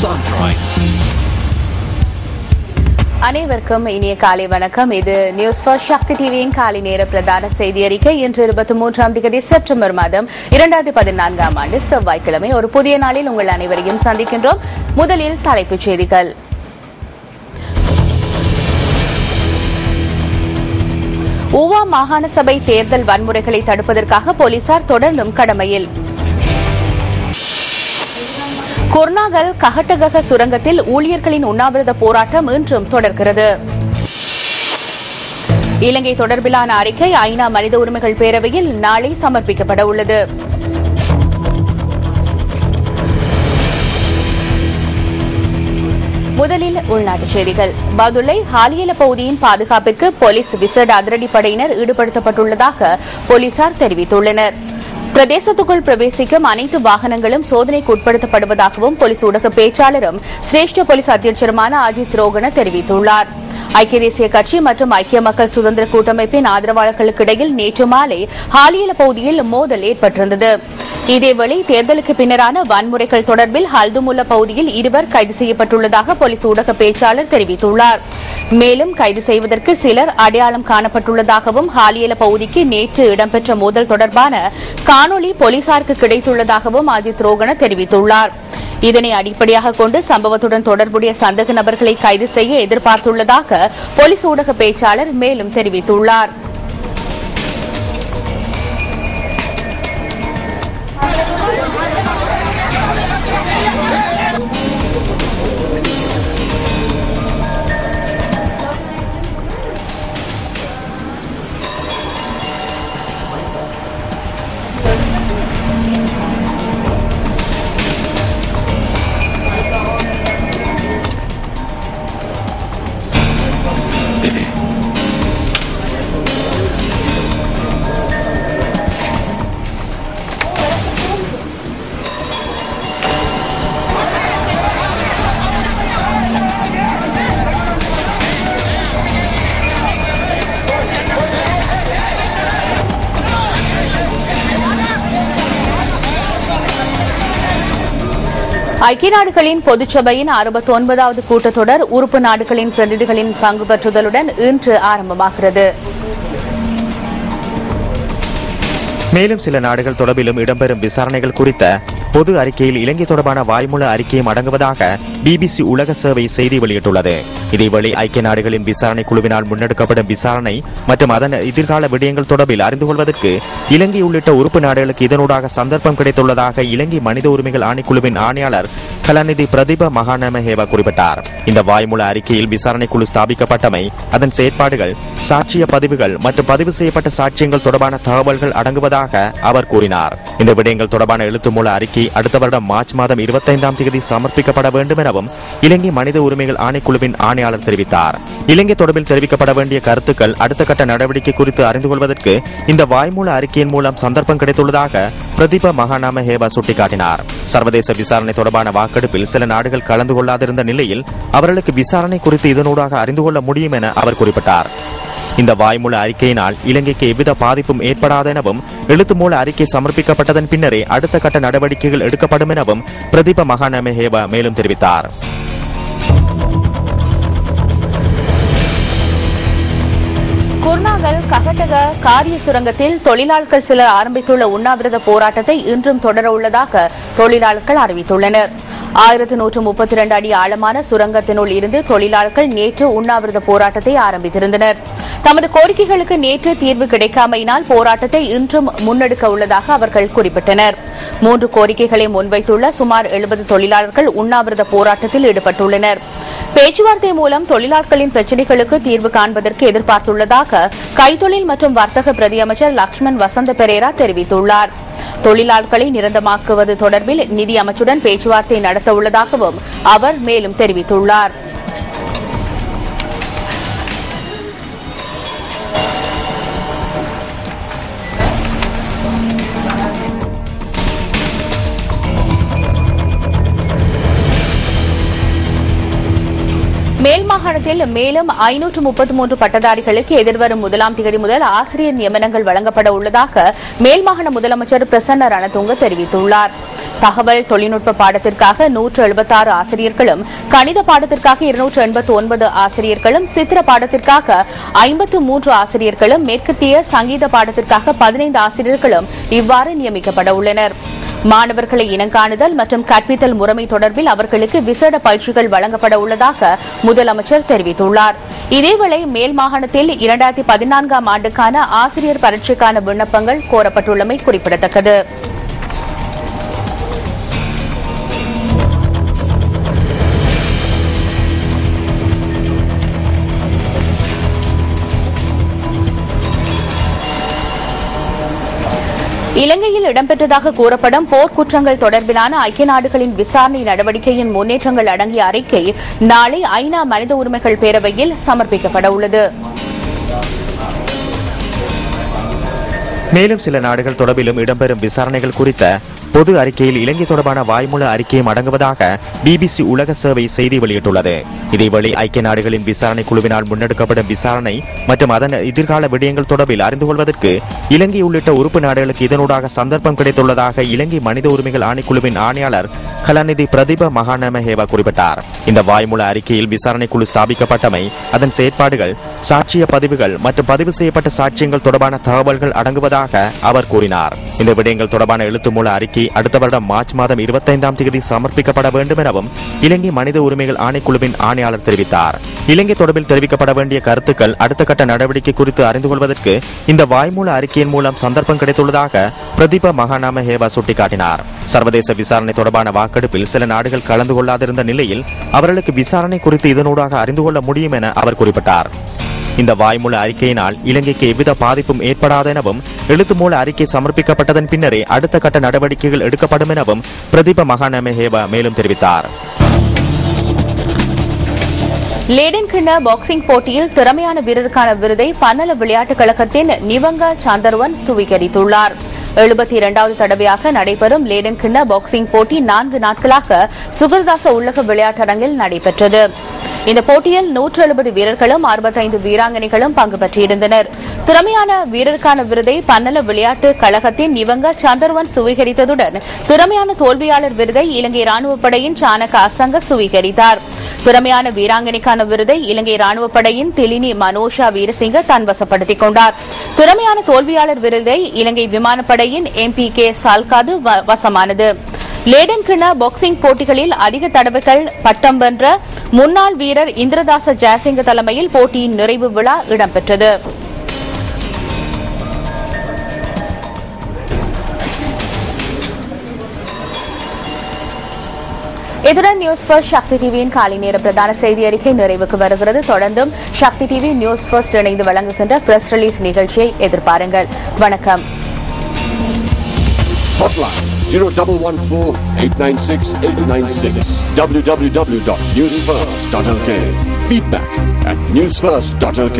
Sunrise. அனைவருக்கும் இனிய காலை வணக்கம். இது நியூஸ் ஃபர்ஸ்ட் சக்தி டிவியின் காலை நேர பிரதான செய்தி அறிக்கை. இன்று 23ஆம் தேதி செப்டம்பர் மாதம் 2014ஆம் ஆண்டு செவ்வாய்க்கிழமை. ஒரு புதிய நாளில் உங்கள் அனைவரையும் சந்திக்கின்றோம். முதலில் தலைப்புச் செய்திகள். ஊவா மாகாண சபை தேர்தல் வன்முறைகளை தடுப்பதற்காக போலீசார் தொடர்ந்தும் கடமையில். குர்நாகல் கஹட்டகக சுரங்கத்தில் ஊழியர்களின் உண்ணாவிரத போராட்டம் இன்றும் தொடர்கிறது. இலங்கை தொடர்பிலான அறிக்கை ஐநா மனித உரிமைகள் பேரவையில் நாளை சமர்ப்பிக்கப்பட உள்ளது. முதலில் உள்நாட்டுச் செய்திகள். பதுளை ஹாலியல பகுதியின் பாதுகாப்பிற்கு போலீஸ் விசேட அதிரடிப்படையினர் ஈடுபடுத்தப்பட்டுள்ளதாக போலீசார் தெரிவித்துள்ளனர். பிரதேசத்துக்குள் பிரவேசிக்கும் அனைத்து வாகனங்களும் சோதனைக்கு உட்படுத்தப்படுவதாகவும் போலீஸ் ஊடக பேச்சாளரும் சிரேஷ்ட போலீஸ் அத்தியட்சருமான அஜித் ரோகன தெரிவித்துள்ளார். ஐக்கிய தேசிய கட்சி மற்றும் ஐக்கிய மக்கள் சுதந்திர கூட்டமைப்பின் ஆதரவாளர்களுக்கு இடையில் நேற்று மாலை ஹாலியல பகுதியில் மோதல் ஏற்பட்டிருந்தது. இதேவேளை தேர்தலுக்கு பின்னரான வன்முறைகள் தொடர்பில் ஹல்துமுல்ல பகுதியில் இருவர் கைது செய்யப்பட்டுள்ளதாக போலீஸ் ஊடக பேச்சாளர் தெரிவித்துள்ளார். மேலும் கைது செய்வதற்கு சிலர் அடையாளம் காணப்பட்டுள்ளதாகவும் ஹாலியல பகுதிக்கு நேற்று இடம்பெற்ற மோதல் தொடர்பான காணொலி போலீசாருக்கு கிடைத்துள்ளதாகவும் அஜித் ரோகன தெரிவித்துள்ளார். இதனை அடிப்படையாக கொண்டு சம்பவத்துடன் தொடர்புடைய சந்தேக நபர்களை கைது செய்ய எதிர்பார்த்துள்ளதாக போலீஸ் ஊடக பேச்சாளர் மேலும் தெரிவித்துள்ளார். ஐக்கிய நாடுகளின் பொதுச்சபையின் 69வது கூட்டத்தொடர் உறுப்பு நாடுகளின் பிரதிநிதிகளின் பங்கு பெற்றுதலுடன் இன்று ஆரம்பமாகிறது. மேலும் சில நாடுகள் தொடர்பிலும் இடம்பெறும் விசாரணைகள் குறித்த பொது அறிக்கையில் இலங்கை தொடர்பான வாய்மூல அறிக்கையும் அடங்குவதாக பிபிசி உலக சேவை செய்தி வெளியிட்டுள்ளது. இதேவேளை ஐக்கிய நாடுகளின் விசாரணை குழுவினால் முன்னெடுக்கப்படும் விசாரணை மற்றும் அதன் எதிர்கால விடயங்கள் தொடர்பில் அறிந்து கொள்வதற்கு இலங்கை உள்ளிட்ட உறுப்பு நாடுகளுக்கு இதனூடாக சந்தர்ப்பம் கிடைத்துள்ளதாக இலங்கை மனித உரிமைகள் ஆணைக்குழுவின் ஆணையாளர் கலாநிதி பிரதீப மகாநாமஹேவா குறிப்பிட்டார். இந்த வாய்மூல அறிக்கையில் விசாரணை குழு ஸ்தாபிக்கப்பட்டமை, அதன் செயற்பாடுகள், சாட்சிய பதிவுகள் மற்றும் பதிவு செய்யப்பட்ட சாட்சியங்கள் தொடர்பான தகவல்கள் அடங்குவதாக அவர் கூறினார். இந்த விடயங்கள் தொடர்பான எழுத்து மூல அறிக்கை அடுத்த வருடம் மார்ச் மாதம் 25ஆம் தேதி சமர்ப்பிக்கப்பட வேண்டும் எனவும் இலங்கை மனித உரிமைகள் ஆணைக்குழுவின் ஆணையாளர் தெரிவித்தார். இலங்கை தொடர்பில் தெரிவிக்கப்பட வேண்டிய கருத்துக்கள், அடுத்த கட்ட நடவடிக்கை குறித்து அறிந்து கொள்வதற்கு இந்த வாய்மூல அறிக்கையின் மூலம் சந்தர்ப்பம் கிடைத்துள்ளதாக பிரதீப மகாநாமஹேவா சுட்டிக்காட்டினார். சர்வதேச விசாரணை தொடர்பான வாக்கெடுப்பில் சில நாடுகள் கலந்து கொள்ளாதிருந்த நிலையில் அவர்களுக்கு விசாரணை குறித்து இதனூடாக அறிந்து கொள்ள முடியும் என அவர் குறிப்பிட்டார். இந்த வாய்மூல அறிக்கையினால் இலங்கைக்கு எவ்வித பாதிப்பும் ஏற்படாது எனவும் எழுத்து மூல அறிக்கை சமர்ப்பிக்கப்பட்டதன் பின்னரே அடுத்த கட்ட நடவடிக்கைகள் எடுக்கப்படும் எனவும் பிரதீப மகாநாமஹேவா மேலும் தெரிவித்தார். குர்நாகல் கஹட்டக காரிய சுரங்கத்தில் தொழிலாளர்கள் சிலர் ஆரம்பித்துள்ள உண்ணாவிரத போராட்டத்தை இன்றும் தொடர உள்ளதாக தொழிலாளர்கள் அறிவித்துள்ளனர். 1132 அடி ஆழமான சுரங்கத்தினுள் இருந்து தொழிலாளர்கள் நேற்று உண்ணாவிரத போராட்டத்தை ஆரம்பித்திருந்தனர். தமது கோரிக்கைகளுக்கு நேற்று தீர்வு கிடைக்காமையினால் போராட்டத்தை இன்றும் முன்னெடுக்க உள்ளதாக அவர்கள் குறிப்பிட்டனர். 3 கோரிக்கைகளை முன்வைத்துள்ள சுமார் 70 தொழிலாளர்கள் உண்ணாவிரத போராட்டத்தில் ஈடுபட்டுள்ளனர். பேச்சுவார்த்தை மூலம் தொழிலாளர்களின் பிரச்சினைகளுக்கு தீர்வு காண்பதற்கு எதிர்பார்த்துள்ளதாக கைத்தொழில் மற்றும் வர்த்தக பிரதி அமைச்சர் லக்ஷ்மன் வசந்த பெரேரா தெரிவித்துள்ளார். தொழிலாளர்களை நிரந்தரமாக்குவது தொடர்பில் நிதி அமைச்சுடன் பேச்சுவார்த்தை நடத்த உள்ளதாகவும் அவர் மேலும் தெரிவித்துள்ளார். மேல் மாகாணத்தில் மேலும் 533 பட்டதாரிகளுக்கு எதிர்வரும் 1ஆம் தேதி முதல் ஆசிரியர் நியமனங்கள் வழங்கப்பட உள்ளதாக மேல் மாகாண முதலமைச்சர் பிரசன்ன ரணதுங்க தெரிவித்துள்ளார். தகவல் தொழில்நுட்ப பாடத்திற்காக 176 ஆசிரியர்களும், கணித பாடத்திற்காக 289 ஆசிரியர்களும், சித்திர பாடத்திற்காக 53 ஆசிரியர்களும், மேற்கத்திய சங்கீத பாடத்திற்காக 15 ஆசிரியர்களும் இவ்வாறு நியமிக்கப்பட உள்ளனர். மாணவர்களை இனங்காணுதல் மற்றும் கற்பித்தல் முறைமை தொடர்பில் அவர்களுக்கு விசேட பயிற்சிகள் வழங்கப்பட உள்ளதாக முதலமைச்சர் தெரிவித்துள்ளார். இதேவேளை மேல் மாகாணத்தில் 2014ஆம் ஆண்டுக்கான ஆசிரியர் பரீட்சைக்கான விண்ணப்பங்கள் கோரப்பட்டுள்ளமை குறிப்பிடத்தக்கது. இலங்கையில் இடம்பெற்றதாக கூறப்படும் போர்க்குற்றங்கள் தொடர்பிலான ஐக்கிய நாடுகளின் விசாரணை நடவடிக்கையின் முன்னேற்றங்கள் அடங்கிய அறிக்கை நாளை ஐநா மனித உரிமைகள் பேரவையில் சமர்ப்பிக்கப்பட உள்ளது. மேலும் சில நாடுகள் தொடர்பிலும் இடம்பெறும் விசாரணைகள் குறித்த பொது அறிக்கையில் இலங்கை தொடர்பான வாய்மூல அறிக்கையும் அடங்குவதாக பிபிசி உலக சேவை செய்தி வெளியிட்டுள்ளது. இதேவேளை ஐக்கிய நாடுகளின் விசாரணை குழுவினால் முன்னெடுக்கப்படும் விசாரணை மற்றும் அதன் எதிர்கால விடயங்கள் தொடர்பில் அறிந்து கொள்வதற்கு இலங்கை உள்ளிட்ட உறுப்பு நாடுகளுக்கு இதனூடாக சந்தர்ப்பம் கிடைத்துள்ளதாக இலங்கை மனித உரிமைகள் ஆணைக்குழுவின் ஆணையாளர் கலாநிதி பிரதீப மகாநமஹேவா குறிப்பிட்டார். இந்த வாய்மூல அறிக்கையில் விசாரணை குழு ஸ்தாபிக்கப்பட்டமை, அதன் செயற்பாடுகள், சாட்சிய பதிவுகள் மற்றும் பதிவு செய்யப்பட்ட சாட்சியங்கள் தொடர்பான தகவல்கள் அடங்குவதாக அவர் கூறினார். இந்த விடயங்கள் தொடர்பான எழுத்து மூல அறிக்கை அடுத்த வருடம் மார்ச் மாதம் 25ஆம் தேதி சமர்ப்பிக்கப்பட வேண்டும் எனவும் இலங்கை மனித உரிமைகள் ஆணைக்குழுவின் ஆணையாளர் தெரிவித்தார். இலங்கை தொடர்பில் தெரிவிக்கப்பட வேண்டிய கருத்துக்கள், அடுத்த கட்ட நடவடிக்கை குறித்து அறிந்து கொள்வதற்கு இந்த வாய்மூல அறிக்கையின் மூலம் சந்தர்ப்பம் கிடைத்துள்ளதாக பிரதீப மகாநமஹேவா சுட்டிக்காட்டினார். சர்வதேச விசாரணை தொடர்பான வாக்கெடுப்பில் சில நாடுகள் கலந்து கொள்ளாதிருந்த நிலையில் அவர்களுக்கு விசாரணை குறித்து இதனூடாக அறிந்து கொள்ள முடியும் என அவர் குறிப்பிட்டார். இந்த வாய்மூல அறிக்கையினால் இலங்கைக்கு எவ்வித பாதிப்பும் ஏற்படாது எனவும் எழுத்து மூல அறிக்கை சமர்ப்பிக்கப்பட்டதன் பின்னரே அடுத்த கட்ட நடவடிக்கைகள் எடுக்கப்படும் எனவும் பிரதீப மகாநமஹேவா மேலும் தெரிவித்தார். லேடன் கிண்ண பாக்ஸிங் போட்டியில் திறமையான வீரருக்கான விருதை பன்னல விளையாட்டுக் கழகத்தின் நிவங்கா சாந்தர்வன் சுவீகரித்துள்ளார். 72வது தடவையாக நடைபெறும் லேடன் கிண்ண பாக்ஸிங் போட்டி 4 நாட்களாக சுகர்தாச உள்ளக விளையாட்டரங்கில் நடைபெற்றது. இந்த போட்டியில் 170 வீரர்களும் 65 வீராங்கனைகளும் பங்கு பெற்றிருந்தனர். திறமையான வீரருக்கான விருதை பன்னல விளையாட்டு கழகத்தின் நிவங்க சந்தர்வன் சுவீகரித்ததுடன் திறமையான தோல்வியாளர் விருதை இலங்கை ராணுவப் படையின் சானக அசங்க சுவீகரித்தார். திறமையான வீராங்கனைக்கான விருதை இலங்கை ராணுவப் படையின் திலினி மனோஷா வீரசிங்க தன்வசப்படுத்திக் கொண்டார். திறமையான தோல்வியாளர் விருதை இலங்கை விமானப்படையின் MPK சால்காது வசமானது. லேடன் கிண்ண பாக்ஸிங் போட்டிகளில் அதிக தடவைகள் பட்டம் வென்ற முன்னாள் வீரர் இந்திரதாச ஜெயசிங்க தலைமையில் போட்டியின் நிறைவு விழா இடம்பெற்றது. இதுடன் நியூஸ் ஃபர்ஸ்ட் சக்தி டிவியின் காலை நேர பிரதான செய்தி அறிக்கை நிறைவுக்கு வருகிறது. தொடர்ந்தும் சக்தி டிவி நியூஸ் ஃபர்ஸ்ட் இணைந்து வழங்குகின்ற பிரஸ் ரிலீஸ் நிகழ்ச்சியை எதிர்பாருங்கள். வணக்கம். 0114-896-896 www.newsfirst.lk. Feedback at newsfirst.lk.